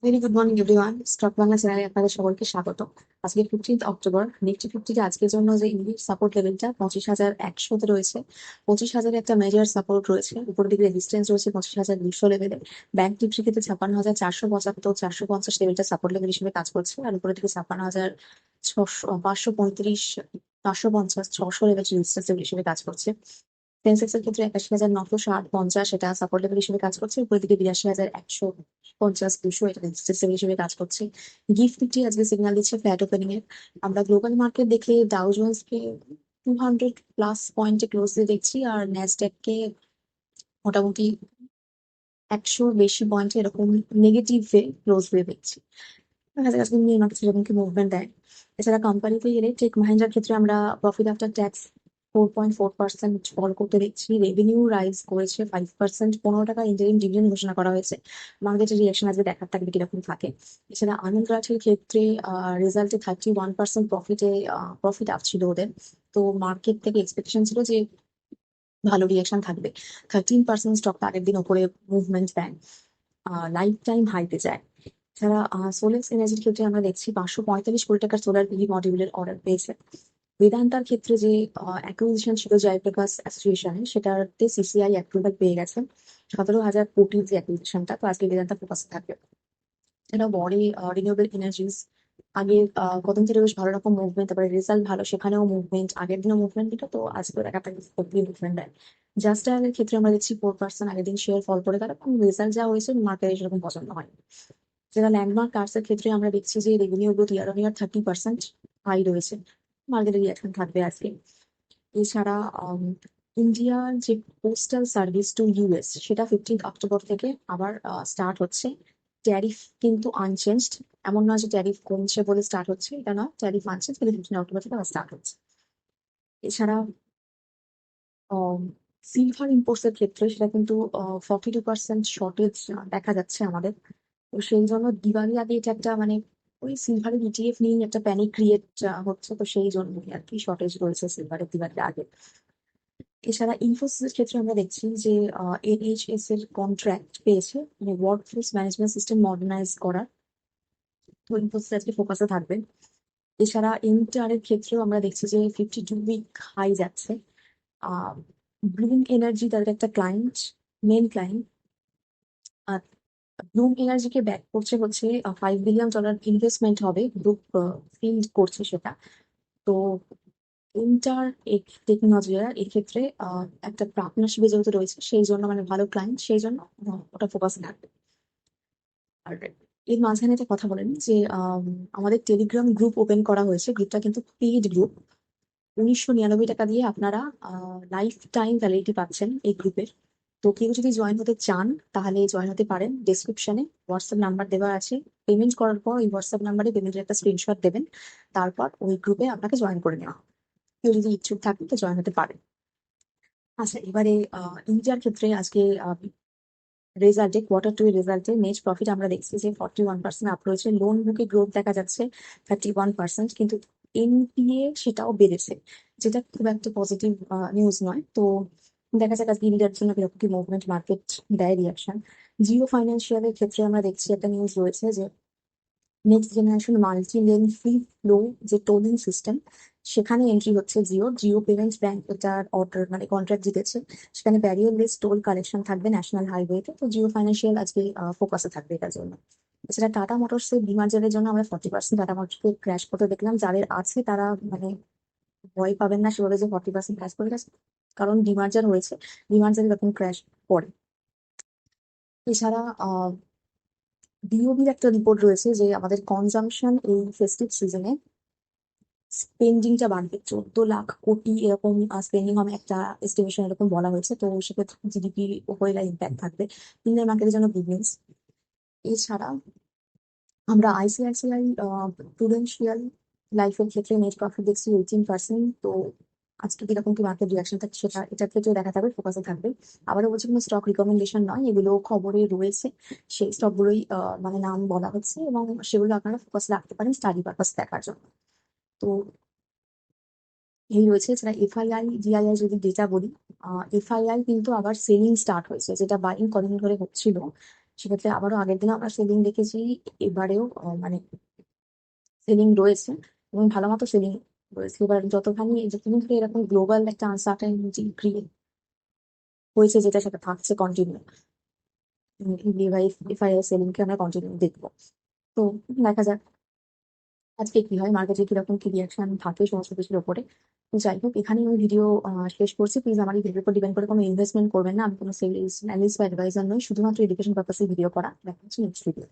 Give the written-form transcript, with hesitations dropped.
Very good morning everyone, stock Bangla চ্যানেলে আপনাদের সকলকে স্বাগত। আজকে 15 অক্টোবর, নিফটি ফিফটিতে আজকের জন্য যে ইমিডিয়েট সাপোর্ট লেভেলটা 25,100-তে রয়েছে। 25,000 একটা মেজর সাপোর্ট রয়েছে, উপরের দিকে রেজিস্ট্যান্স রয়েছে 25,200 লেভেলে। ব্যাংক নিফটি ক্ষেত্রে 56,475-450 লেভেলটা সাপোর্ট লেভেল হিসেবে কাজ করছে, আর উপরের দিকে 56,535, 550, 600 লেভেল রেজিস্ট্যান্স লেভেল হিসেবে কাজ করছে। সেন্সেক্স এর ক্ষেত্রে 81,950 সেটা সাপোর্ট লেভেল হিসেবে কাজ করছে, উপরের দিকে 82,150, 200 এটা রেজিস্ট্যান্স লেভেল হিসেবে কাজ করছে। গিফট নিফটি আজকে সিগন্যাল দিচ্ছে ফ্ল্যাট ওপেনিং এর। আমরা গ্লোবাল মার্কেট দেখলে ডাউ জোন্স কে 200+ পয়েন্টে ক্লোজ দিয়ে দেখছি, আর ন্যাসড্যাক কে মোটামুটি 100 বেশি পয়েন্টে এরকম নেগেটিভ ওয়ে ক্লোজ দিয়ে দেখছি। দেখা যাক আজকে নিয়ে মার্কেট সেরকম কি মুভমেন্ট দেয়। এছাড়া কোম্পানিতে গেলে টেক মাহিন্দ্রার ক্ষেত্রে আমরা প্রফিট আফটার ট্যাক্স 4.4% ফল করতে দেখছি। রেভিনিউ রাইজ করেছে 5%, 15 টাকা ইন্টারিম ডিভিডেন্ড ঘোষণা করা হয়েছে। মার্কেটের রিয়াকশন আজকে দেখার থাকবে কিরকম থাকে। এছাড়া আনন্দ রাঠের ক্ষেত্রে রেজাল্টে 31% প্রফিট আপ ছিল ওদের। তো মার্কেট থেকে এক্সপেকটেশন ছিল যে ভালো রিয়াকশন থাকবে। 13% স্টকটা আগের দিন ওপরে মুভমেন্ট দেয়, লাইফ টাইম হাইতে যায়। এছাড়া সোলেক্স এনার্জির ক্ষেত্রে আমরা দেখছি 545 কোটি টাকার সোলার পিভি মডিউলের অর্ডার পেয়েছে। বেদান্তার ক্ষেত্রে যে অ্যাকুইজিশন ছিল জয়প্রকাশ অ্যাসোসিয়েশনে, সেটাতে সিসিআই অ্যাপ্রুভাল পেয়ে গেছে 17,000 কোটির যে অ্যাকুইজিশনটা। তো আজকে বেদান্তা ফোকাসে থাকবে। এটা বড়ি রিনিউয়েবল এনার্জিস আগে কদিন ধরে বেশ ভালো রকম মুভমেন্ট, তারপরে রেজাল্ট ভালো, সেখানেও মুভমেন্ট, আগের দিনও মুভমেন্ট দিল, তো আজকেও দেখা থাকে মুভমেন্ট দেয়। জাস্ট ডায়ালের ক্ষেত্রে আমরা দেখছি 4% আগের দিন শেয়ার ফল করে, তারা রেজাল্ট যা হয়েছে মার্কেটে সেরকম পছন্দ হয়। যেটা ল্যান্ডমার্ক কার্স এর ক্ষেত্রে আমরা দেখছি যে revenue growth year on year 30% high রয়েছে। মার্কেটের রিয়াকশন থাকবে আজকে। এছাড়া ইন্ডিয়ার যে পোস্টাল সার্ভিস টু ইউএস, সেটা 15 অক্টোবর থেকে আবার স্টার্ট হচ্ছে। ট্যারিফ কিন্তু আনচেঞ্জড, এমন নয় যে ট্যারিফ কমছে বলে স্টার্ট হচ্ছে, এটা না, ট্যারিফ আনচেঞ্জ, কিন্তু 15 অক্টোবর থেকে আবার স্টার্ট হচ্ছে। এছাড়া সিলভার ইম্পোর্টস এর ক্ষেত্রে সেটা কিন্তু 42% শর্টেজ দেখা যাচ্ছে আমাদের। তো সেই জন্য দিওয়ালি আগে এটা একটা মানে ওই সিলভারের ইটিএফ নিয়ে একটা প্যানিক ক্রিয়েট হচ্ছে, তো সেই জন্যই আর কি শর্টেজ রয়েছে সিলভারের দিওয়ালির আগে। এছাড়া ইনফোসিসের ক্ষেত্রে আমরা দেখছি যে এনএইচএস এর কন্ট্রাক্ট পেয়েছে, মানে work force management system modernise করার। তো ইনফোসিস আজকে ফোকাসে থাকবে। এছাড়া ইন্টার এর ক্ষেত্রেও আমরা দেখছি যে 52 উইক হাই যাচ্ছে। আহ ব্লুম এনার্জি তাদের একটা ক্লায়েন্ট, মেন ক্লায়েন্ট। ব্লুম এনার্জিকে ব্যাক করছে হচ্ছে $5 বিলিয়ন ইনভেস্টমেন্ট হবে, গ্রুপ ফিল্ড করছে সেটা। তো ইন্টার টেকনোলজি এর ক্ষেত্রে একটা পার্টনারশিপে যেহেতু রয়েছে, সেই জন্য মানে ভালো ক্লায়েন্ট, সেই জন্য ওটা ফোকাস থাকবে। আর এর মাঝখানে একটা কথা বলেন যে আমাদের টেলিগ্রাম গ্রুপ ওপেন করা হয়েছে, গ্রুপটা কিন্তু পেইড গ্রুপ। 1999 টাকা দিয়ে আপনারা লাইফ টাইম ভ্যালিডিটি পাচ্ছেন এই গ্রুপের। তো কেউ যদি জয়েন হতে চান তাহলে জয়েন হতে পারেন। ডেসক্রিপশনে হোয়াটসঅ্যাপ নাম্বার দেওয়া আছে। পেমেন্ট করার পর ওই হোয়াটসঅ্যাপ নাম্বারে পেমেন্টের একটা স্ক্রিনশট দেবেন, তারপর ওই গ্রুপে আপনাকে জয়েন করে নেওয়া হবে। কেউ যদি ইচ্ছুক থাকেন তো জয়েন হতে পারেন। আচ্ছা, এবারে ইন্ডিয়ার ক্ষেত্রে আজকে রেজাল্টে, কোয়ার্টার 2 এর রেজাল্টে নেট প্রফিট আমরা দেখছি যে 41% আপ রয়েছে। লোন বুকে গ্রোথ দেখা যাচ্ছে 31%, কিন্তু এনপিএ সেটাও বেড়েছে, যেটা খুব একটা পজিটিভ নিউজ নয়। তো দেখা যাক আজকে ইন্ডিয়ার জন্য কিরকম কি মুভমেন্ট মার্কেট দেয় রিয়াকশন। জিও ফাইন্যান্সিয়ালের ক্ষেত্রে আমরা দেখছি একটা নিউজ রয়েছে যে next generation multi lane free flow যে টোলিং সিস্টেম, সেখানে এন্ট্রি হচ্ছে জিও। জিও পেমেন্টস ব্যাংক এটার অর্ডার মানে কন্ট্রাক্ট জিতেছে। সেখানে ব্যারিয়ারলেস টোল কালেকশন থাকবে ন্যাশনাল হাইওয়েতে। তো জিও ফাইন্যান্সিয়াল আজকে ফোকাসে থাকবে এটার জন্য। এছাড়া টাটা মোটরস এর ডিমার্জারের জন্য আমরা 40% টাটা মোটরসকে ক্র্যাশ করতে দেখলাম। যাদের আছে তারা মানে ভয় পাবেন না সেভাবে যে 40% ক্র্যাশ করে গেছে, কারণ ডিমার্জার হয়েছে, ডিমার্জার এরকম ক্র্যাশ পড়ে। এছাড়া বিওবির একটা রিপোর্ট রয়েছে যে আমাদের কনজাম্পশন এই ফেস্টিভ সিজনে স্পেন্ডিংটা বাড়বে 14 লাখ কোটি এরকম স্পেন্ডিং হবে, একটা এস্টিমেশন এরকম বলা হয়েছে। তো সেক্ষেত্রে জিডিপির উপরে ইম্প্যাক্ট থাকবে, ইন্ডিয়ান মার্কেটের জন্য গুড নিউজ। এছাড়া আমরা আইসিআইসিআই প্রুডেন্সিয়াল লাইফের ক্ষেত্রে নেট প্রফিট দেখছি 18%। তো আজকে কিরকম কি মার্কেট রিয়াকশন থাকে সেটা এটার ক্ষেত্রেও দেখা থাকবে, ফোকাসে থাকবে। আবারও বলছি, কোনো স্টক রিকমেন্ডেশন নয়, এগুলো খবরে রয়েছে, সেই স্টকগুলোই মানে নাম বলা হচ্ছে, এবং সেগুলো আপনারা ফোকাস রাখতে পারেন স্টাডি পারপাস দেখার জন্য। তো এই রয়েছে। এছাড়া এফআইআই ডিআইআই যদি ডেটা বলি, এফআইআই কিন্তু আবার সেলিং স্টার্ট হয়েছে, যেটা বাইং কদিন ধরে হচ্ছিল সেক্ষেত্রে আবারও আগের দিনও আমরা সেলিং দেখেছি, এবারেও মানে সেলিং রয়েছে এবং ভালো মতো সেলিং রয়েছে। এবার যতখানি যতদিন ধরে এরকম গ্লোবাল একটা আনসার্টেনিটি ক্রিয়েট হয়েছে, যেটা সেটা থাকছে কন্টিনিউ, এফআইআই সেলিংকে আমরা কন্টিনিউ দেখবো। তো দেখা যাক আজকে কি হয়, মার্কেটে কিরকম কি রিয়াকশন থাকে সমস্ত কিছুর উপরে। তো যাই হোক, এখানে আমি ভিডিও শেষ করছি। প্লিজ আমার এই ভিডিওর উপর ডিপেন্ড করে কোনো ইনভেস্টমেন্ট করবেন না। আমি কোনো সেলস অ্যানালিস্ট বা অ্যাডভাইজার নই, শুধুমাত্র এডুকেশন পারপাসে ভিডিও করা। দেখা হচ্ছে নেক্সট ভিডিও।